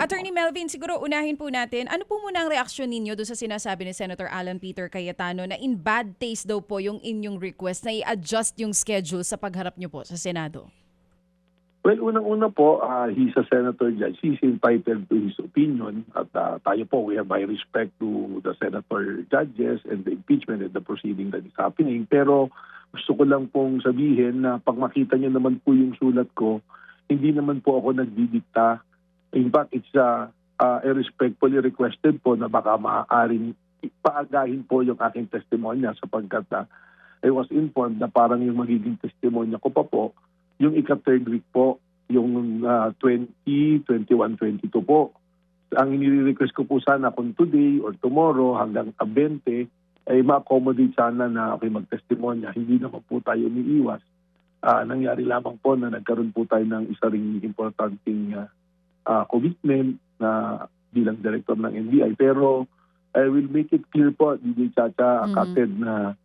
Attorney Melvin, siguro unahin po natin, ano po muna ang reaksyon ninyo doon sa sinasabi ni Senator Alan Peter Cayetano na in bad taste daw po yung inyong request na i-adjust yung schedule sa pagharap nyo po sa Senado? Well, unang-una po, he's a senator judge. He's entitled to his opinion. At tayo po, we have high respect to the senator judges and the impeachment and the proceeding that is happening. Pero gusto ko lang pong sabihin na pag makita niyo naman po yung sulat ko, hindi naman po ako nagdidikta. In fact, it's respectfully requested po na baka maaaring paagahin po yung aking testimonya sapagkat I was informed na parang yung magiging testimonya ko pa po yung ika-third week po, yung 20, 21, 22 po. Ang inire-request ko po sana kung today or tomorrow hanggang 20 ay ma-accommodate sana na okay mag-testimonya. Hindi naman po tayo umiiwas. Nangyari lamang po na nagkaroon po tayo ng isa ring importanteng commitment na bilang director ng NBI. Pero I will make it clear po, DJ Chacha, Kated, na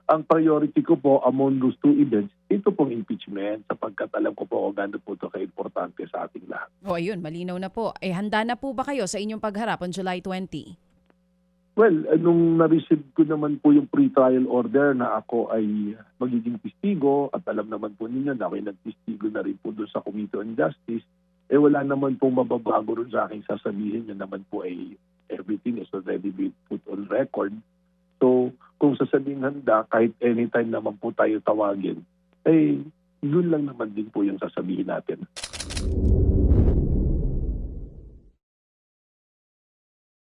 ang priority ko po among those two events, ito pong impeachment sapagkat alam ko po kung gano'n po ito ka-importante sa ating lahat. O ayun, malinaw na po. Handa na po ba kayo sa inyong pagharap on July 20? Well, nung na-receive ko naman po yung pre-trial order na ako ay magiging testigo at alam naman po ninyo na ako'y nagtestigo na rin po doon sa Committee on Justice, wala naman pong mababago rin sa aking sasabihin. Yan naman po ay everything is already been put on record. So, kung sasabing handa, kahit anytime naman po tayo tawagin, yun lang naman din po yung sasabihin natin.